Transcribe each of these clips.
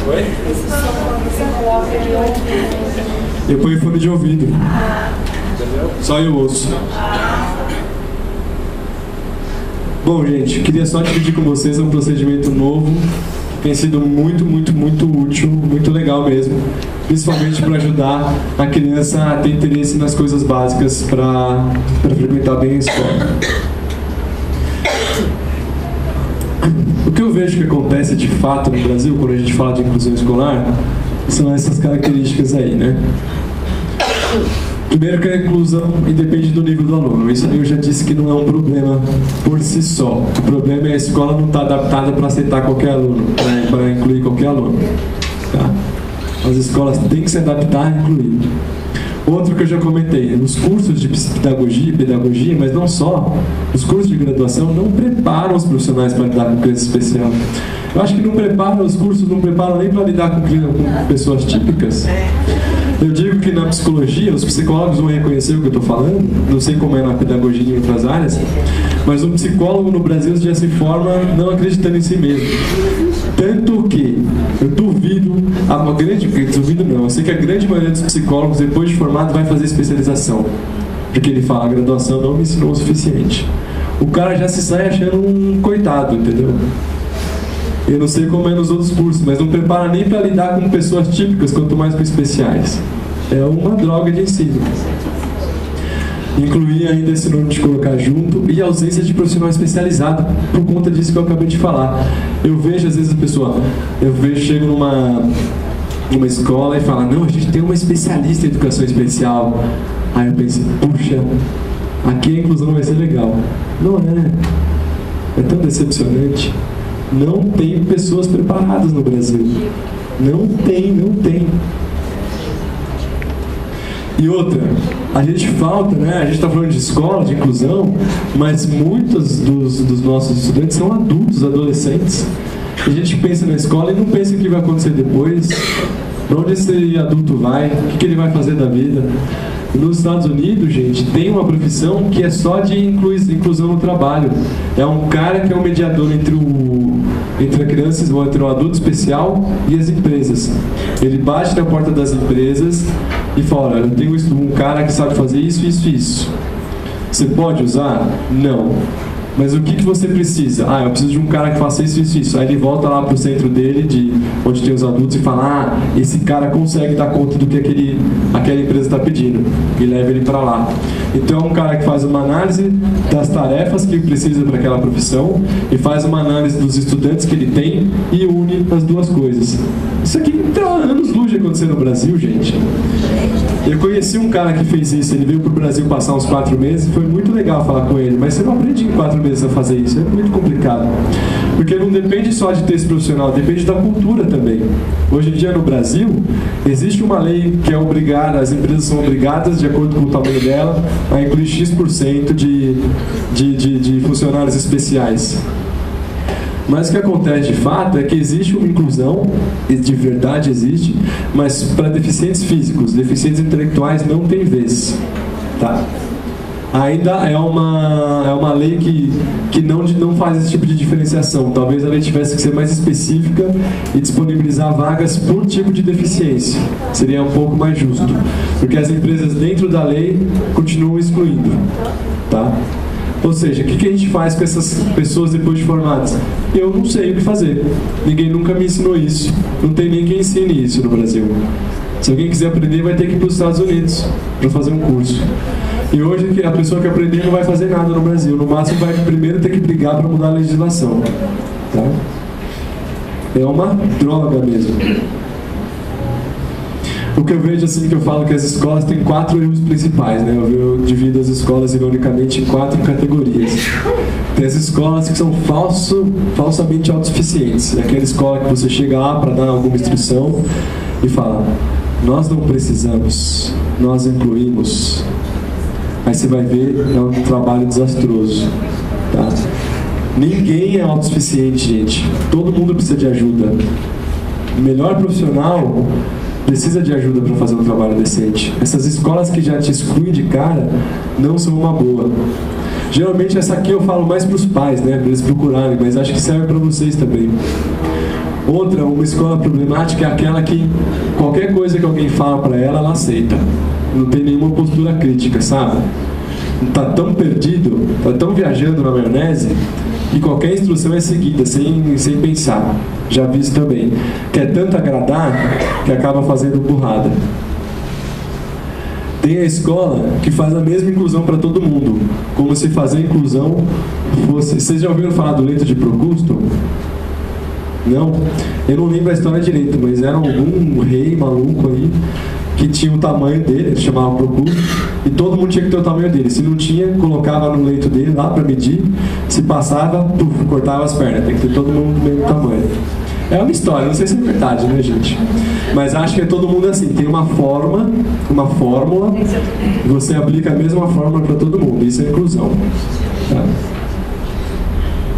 Oi? Eu ponho fone de ouvido. Só eu ouço. Bom, gente, queria só dividir com vocês um procedimento novo. Tem sido muito útil, muito legal mesmo. Principalmente para ajudar a criança a ter interesse nas coisas básicas para frequentar bem a escola. O que eu vejo que acontece de fato no Brasil, quando a gente fala de inclusão escolar, são essas características aí, né? Primeiro que a inclusão independe do nível do aluno. Isso aí eu já disse que não é um problema por si só. O problema é a escola não estar adaptada para aceitar qualquer aluno, para incluir qualquer aluno. Tá? As escolas têm que se adaptar a incluir. Outro que eu já comentei, os cursos de pedagogia, mas não só, os cursos de graduação não preparam os profissionais para lidar com criança especial. Eu acho que não preparam, os cursos não preparam nem para lidar com pessoas típicas. Eu digo que na psicologia, os psicólogos vão reconhecer o que eu estou falando, não sei como é na pedagogia e em outras áreas, mas um psicólogo no Brasil já se forma não acreditando em si mesmo. Tanto que eu duvido, eu sei que a grande maioria dos psicólogos, depois de formado, vai fazer especialização. Porque ele fala, a graduação não me ensinou o suficiente. O cara já se sai achando um coitado, entendeu? Eu não sei como é nos outros cursos, mas não prepara nem para lidar com pessoas típicas, quanto mais com especiais. É uma droga de ensino. Incluir ainda esse nome de colocar junto e a ausência de profissional especializado, por conta disso que eu acabei de falar. Eu vejo às vezes a pessoa, chego numa escola e fala, não, a gente tem uma especialista em educação especial. Aí eu penso, puxa, aqui a inclusão vai ser legal. Não é. É tão decepcionante. Não tem pessoas preparadas no Brasil. Não tem. E outra, a gente falta, né? A gente está falando de escola, de inclusão, mas muitos dos nossos estudantes são adultos, adolescentes. A gente pensa na escola e não pensa o que vai acontecer depois, para onde esse adulto vai, o que ele vai fazer da vida. Nos Estados Unidos, gente, tem uma profissão que é só de inclusão no trabalho. É um cara que é um mediador entre a criança, ou entre o adulto especial e as empresas. Ele bate na porta das empresas e fala, eu tenho um cara que sabe fazer isso. Você pode usar? Não. Mas o que você precisa? Eu preciso de um cara que faça isso. Aí ele volta lá pro centro dele, onde tem os adultos, e fala, esse cara consegue dar conta do que aquela empresa está pedindo. E leva ele para lá. Então é um cara que faz uma análise das tarefas que precisa para aquela profissão e faz uma análise dos estudantes que ele tem e une as duas coisas. Isso aqui tem anos-luz de acontecer no Brasil, gente. Eu conheci um cara que fez isso, ele veio pro Brasil passar uns 4 meses, foi muito legal falar com ele, mas você não aprende em 4 meses a fazer isso, é muito complicado. Porque não depende só de ter esse profissional, depende da cultura também. Hoje em dia no Brasil, existe uma lei que é obrigada, as empresas são obrigadas, de acordo com o tamanho dela, a incluir X% de funcionários especiais. Mas o que acontece de fato é que existe uma inclusão, de verdade existe, mas para deficientes físicos, deficientes intelectuais não tem vez. Tá? Ainda é uma lei que não faz esse tipo de diferenciação. Talvez a lei tivesse que ser mais específica e disponibilizar vagas por tipo de deficiência. Seria um pouco mais justo. Porque as empresas dentro da lei continuam excluindo. Tá? Ou seja, o que a gente faz com essas pessoas depois de formadas? Eu não sei o que fazer. Ninguém nunca me ensinou isso. Não tem ninguém que ensine isso no Brasil. Se alguém quiser aprender, vai ter que ir para os Estados Unidos para fazer um curso. E hoje a pessoa que aprender não vai fazer nada no Brasil. No máximo vai primeiro ter que brigar para mudar a legislação. Tá? É uma droga mesmo. O que eu vejo assim, que eu falo que as escolas têm 4 erros principais, né? Eu divido as escolas ironicamente em 4 categorias. Tem as escolas que são falsamente autossuficientes. É aquela escola que você chega lá para dar alguma instrução e fala, nós não precisamos, nós incluímos. Aí você vai ver, é um trabalho desastroso. Tá? Ninguém é autossuficiente, gente. Todo mundo precisa de ajuda. O melhor profissional precisa de ajuda para fazer um trabalho decente. Essas escolas que já te excluem de cara não são uma boa. Geralmente essa aqui eu falo mais para os pais, né, para eles procurarem, mas acho que serve para vocês também. Outra, uma escola problemática é aquela que qualquer coisa que alguém fala para ela, ela aceita. Não tem nenhuma postura crítica, sabe? Tá tão perdido, tá tão viajando na maionese, que qualquer instrução é seguida, sem pensar. Já vi isso também. Quer tanto agradar que acaba fazendo burrada. Tem a escola que faz a mesma inclusão para todo mundo, como se fazer inclusão fosse... Vocês já ouviram falar do leito de Procusto? Não? Eu não lembro a história direito, mas era algum rei maluco aí que tinha o tamanho dele, chamava Procusto, e todo mundo tinha que ter o tamanho dele. Se não tinha, colocava no leito dele lá para medir, se passava, cortava as pernas. Tem que ter todo mundo do mesmo tamanho. É uma história, não sei se é verdade, né, gente? Mas acho que é todo mundo assim, tem uma fórmula, você aplica a mesma fórmula para todo mundo. Isso é inclusão. Tá?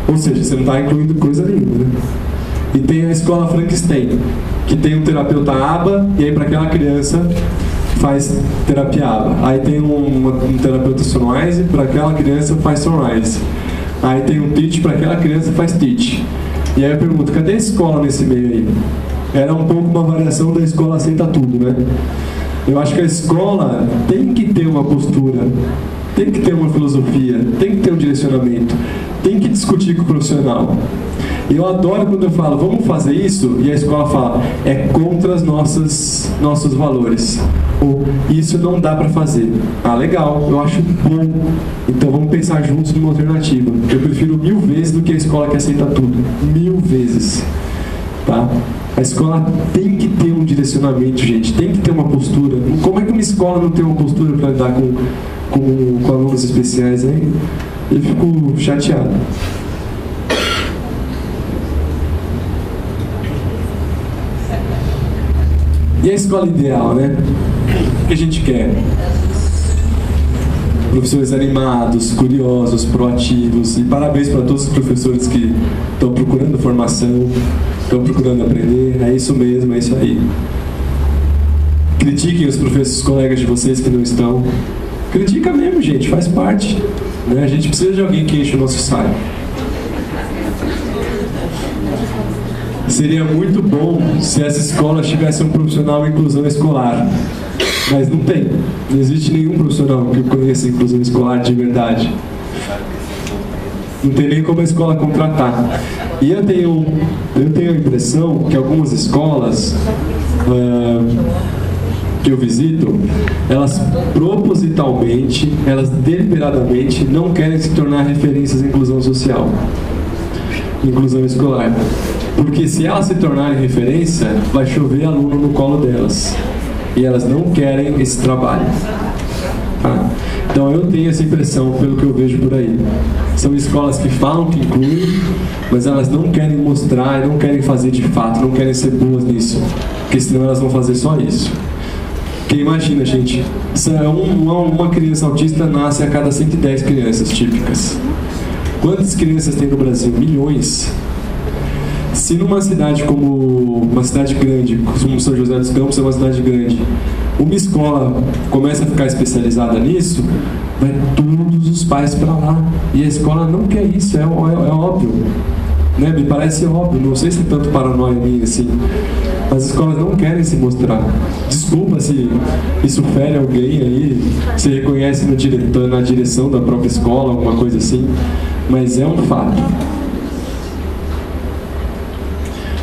Ou seja, você não está incluindo coisa nenhuma, né? E tem a escola Frankenstein, que tem um terapeuta aba, e aí para aquela criança faz terapia aba. Aí tem um terapeuta sunrise, para aquela criança faz sunrise. Aí tem um teach, para aquela criança faz teach. E aí eu pergunto, cadê a escola nesse meio aí? Era um pouco uma variação da escola aceita tudo, né? Eu acho que a escola tem que ter uma postura, tem que ter uma filosofia, tem que ter um direcionamento, tem que discutir com o profissional. Eu adoro quando eu falo, vamos fazer isso, e a escola fala, é contra os nossos valores. Ou, isso não dá para fazer. Ah, legal, eu acho bom. Então vamos pensar juntos numa alternativa. Eu prefiro 1000 vezes do que a escola que aceita tudo. 1000 vezes. Tá? A escola tem que ter um direcionamento, gente. Tem que ter uma postura. Como é que uma escola não tem uma postura para lidar com alunos especiais, hein? Eu fico chateado. E a escola ideal, né? O que a gente quer? Professores animados, curiosos, proativos. E parabéns para todos os professores que estão procurando formação, estão procurando aprender. É isso mesmo, é isso aí. Critiquem os professores, os colegas de vocês que não estão. Critica mesmo, gente, faz parte. Né? A gente precisa de alguém que enche o nosso saco. Seria muito bom se essa escola tivesse um profissional em inclusão escolar. Mas não tem. Não existe nenhum profissional que conheça inclusão escolar de verdade. Não tem nem como a escola contratar. E eu tenho a impressão que algumas escolas que eu visito, elas propositalmente, elas deliberadamente não querem se tornar referências em inclusão social, inclusão escolar. Porque se elas se tornarem referência, vai chover aluno no colo delas. E elas não querem esse trabalho. Tá? Então eu tenho essa impressão pelo que eu vejo por aí. São escolas que falam que incluem, mas elas não querem mostrar, não querem fazer de fato, não querem ser boas nisso. Porque senão elas vão fazer só isso. Porque imagina, gente, uma criança autista nasce a cada 110 crianças típicas. Quantas crianças tem no Brasil? Milhões. Se numa cidade como uma cidade grande, como São José dos Campos é uma cidade grande, uma escola começa a ficar especializada nisso, vai todos os pais para lá. E a escola não quer isso, é óbvio. Né? Me parece óbvio, não sei se é tanto paranoia minha assim. As escolas não querem se mostrar. Desculpa se isso fere alguém aí, se reconhece na direção da própria escola, alguma coisa assim, mas é um fato.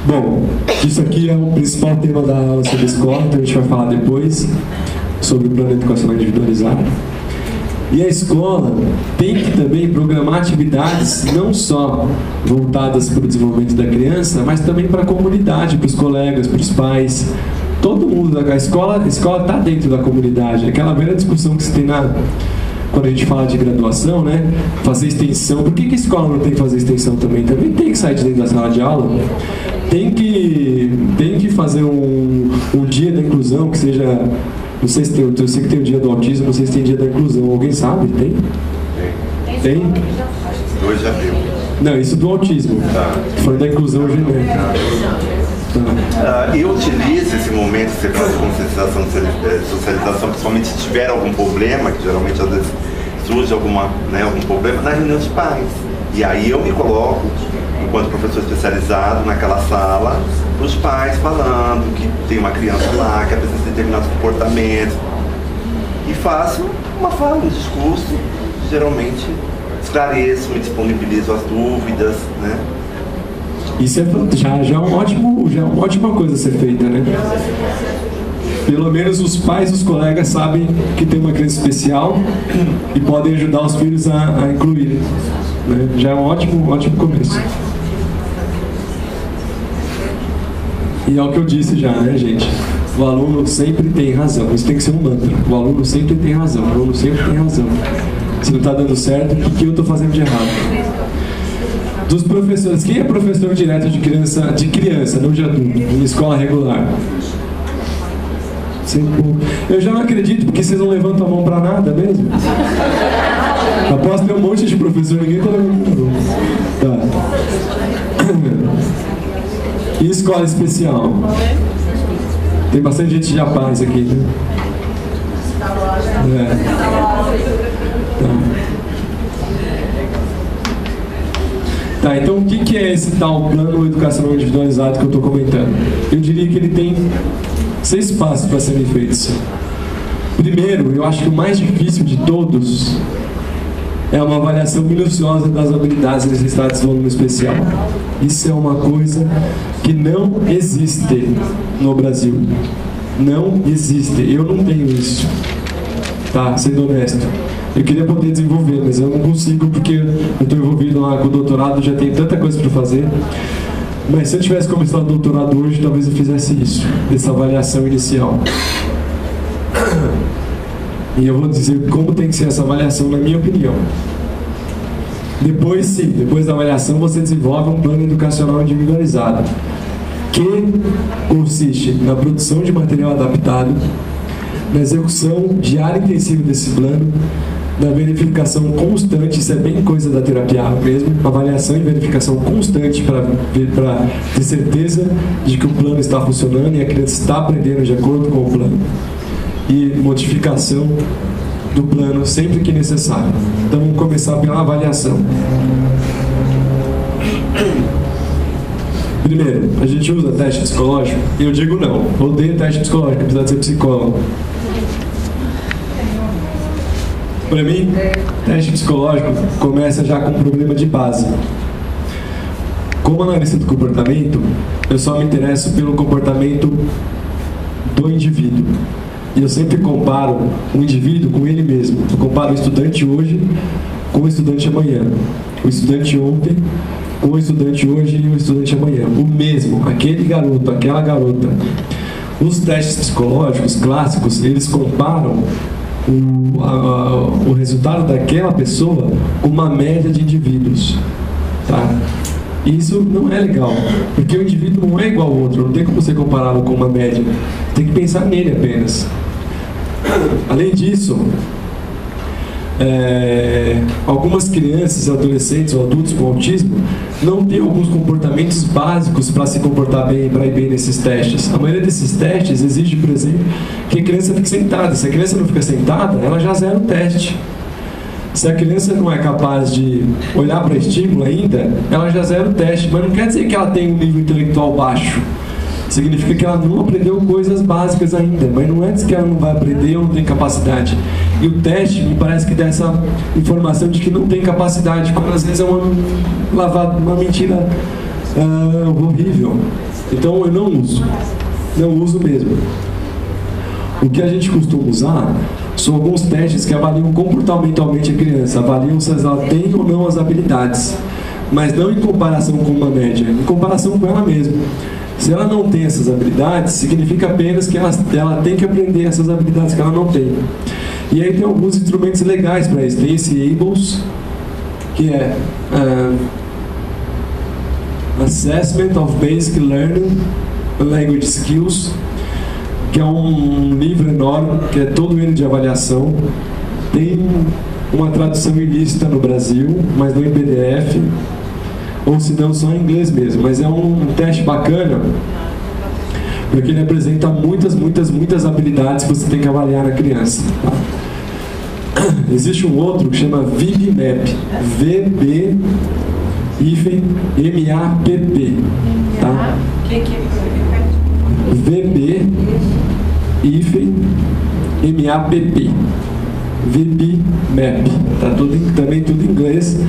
Bom, isso aqui é o principal tema da aula sobre escola, então a gente vai falar depois sobre o plano educacional individualizado. E a escola tem que também programar atividades não só voltadas para o desenvolvimento da criança, mas também para a comunidade, para os colegas, para os pais. Todo mundo, a escola está dentro da comunidade. Aquela velha discussão que se tem quando a gente fala de graduação, né? Fazer extensão. Por que a escola não tem que fazer extensão também? Também tem que sair de dentro da sala de aula. Tem que fazer um dia da inclusão que seja... Não sei se tem, eu sei que tem o dia do autismo, não sei se tem dia da inclusão. Alguém sabe? Tem? Tem? 2 de abril. Não, isso do autismo. Tá. Falando da inclusão genérica. Tá. Eu utilizo esse momento que você faz de conscientização, socialização, principalmente se tiver algum problema, que geralmente às vezes surge algum problema, na reunião de pais. E aí eu me coloco, enquanto professor especializado, naquela sala, os pais falando que tem uma criança lá, que precisa de determinados comportamentos. E faço uma fala, um discurso, geralmente esclareço, me disponibilizo as dúvidas, né? Isso já é uma ótima coisa a ser feita, né? Pelo menos os pais e os colegas sabem que tem uma criança especial e podem ajudar os filhos a incluírem, né? Já é um ótimo começo. E é o que eu disse já, né, gente? O aluno sempre tem razão. Isso tem que ser um mantra. O aluno sempre tem razão. O aluno sempre tem razão. Se não está dando certo, o que eu estou fazendo de errado? Dos professores, quem é professor direto de criança, não de adulto, em escola regular? Eu já não acredito, porque vocês não levantam a mão para nada mesmo. Aposto que tem um monte de professor, ninguém está levantando a mão. Tá. E escola especial? Tem bastante gente de Apaz aqui, né? Tá, então o que é esse tal plano educacional individualizado que eu estou comentando? Eu diria que ele tem 6 passos para serem feitos. Primeiro, eu acho que o mais difícil de todos é uma avaliação minuciosa das habilidades necessárias do aluno especial. Isso é uma coisa que não existe no Brasil. Não existe. Eu não tenho isso. Tá, sendo honesto. Eu queria poder desenvolver, mas eu não consigo porque eu estou envolvido lá com o doutorado, já tenho tanta coisa para fazer. Mas se eu tivesse começado o doutorado hoje, talvez eu fizesse isso, essa avaliação inicial. E eu vou dizer como tem que ser essa avaliação, na minha opinião. Depois, sim, depois da avaliação, você desenvolve um plano educacional individualizado, que consiste na produção de material adaptado, na execução diária e intensiva desse plano, na verificação constante, isso é bem coisa da terapia mesmo, avaliação e verificação constante para ter certeza de que o plano está funcionando e a criança está aprendendo de acordo com o plano. E modificação do plano sempre que necessário. Então vamos começar pela avaliação. Primeiro, a gente usa teste psicológico? Eu digo não, odeio teste psicológico, apesar de ser psicólogo. Para mim, teste psicológico começa já com um problema de base. Como analista do comportamento, eu só me interesso pelo comportamento do indivíduo. E eu sempre comparo o indivíduo com ele mesmo. Eu comparo o estudante hoje com o estudante amanhã. O estudante ontem com o estudante hoje e o estudante amanhã. O mesmo, aquele garoto, aquela garota. Os testes psicológicos clássicos, eles comparam o resultado daquela pessoa com uma média de indivíduos. Tá? Isso não é legal, porque o indivíduo não é igual ao outro, não tem como você compará-lo com uma média. Tem que pensar nele apenas. Além disso, algumas crianças, adolescentes ou adultos com autismo não têm alguns comportamentos básicos para se comportar bem, para ir bem nesses testes. A maioria desses testes exige, por exemplo, que a criança fique sentada. Se a criança não fica sentada, ela já zera o teste. Se a criança não é capaz de olhar para estímulo ainda, ela já zera o teste. Mas não quer dizer que ela tem um nível intelectual baixo. Significa que ela não aprendeu coisas básicas ainda, mas não é dizer que ela não vai aprender ou não tem capacidade. E o teste me parece que dá essa informação de que não tem capacidade, quando às vezes é uma mentira horrível. Então eu não uso mesmo. O que a gente costuma usar são alguns testes que avaliam comportamentalmente a criança, avaliam se ela tem ou não as habilidades, mas não em comparação com uma média, em comparação com ela mesma. Se ela não tem essas habilidades, significa apenas que ela tem que aprender essas habilidades que ela não tem. E aí tem alguns instrumentos legais para isso. Tem esse ABLES, que é Assessment of Basic Learning Language Skills, que é um livro enorme, que é todo ele de avaliação. Tem uma tradução ilícita no Brasil, mas não em PDF. Ou se não, só em inglês mesmo, mas é um teste bacana, porque ele apresenta muitas habilidades que você tem que avaliar na criança. Tá? Existe um outro que chama VBMAP, VB-MAPP, tá? VB-MAPP, VBMAP, tá também tudo em inglês.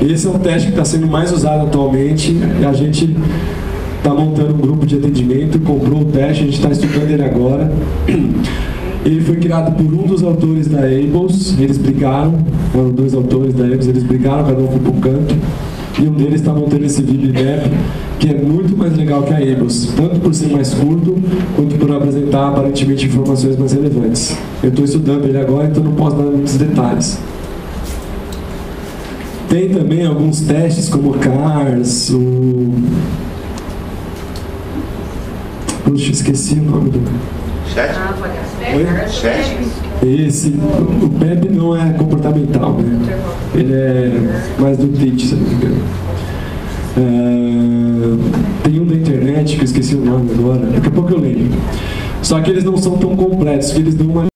Esse é um teste que está sendo mais usado atualmente. A gente está montando um grupo de atendimento, comprou o teste, a gente está estudando ele agora. Ele foi criado por um dos autores da ABLES, eles brigaram, foram dois autores da ABLES, eles brigaram, cada um foi para um canto, e um deles está montando esse VBMAP, que é muito mais legal que a ABLES, tanto por ser mais curto, quanto por apresentar aparentemente informações mais relevantes. Eu estou estudando ele agora, então não posso dar muitos detalhes. Tem também alguns testes como CARS, Puxa, esqueci o nome do... Chat? Oi? Chat? O PEP não é comportamental, né? Ele é mais do TIT, se não me engano. Tem um da internet que eu esqueci o nome agora, daqui a pouco eu lembro. Só que eles não são tão completos, que eles dão uma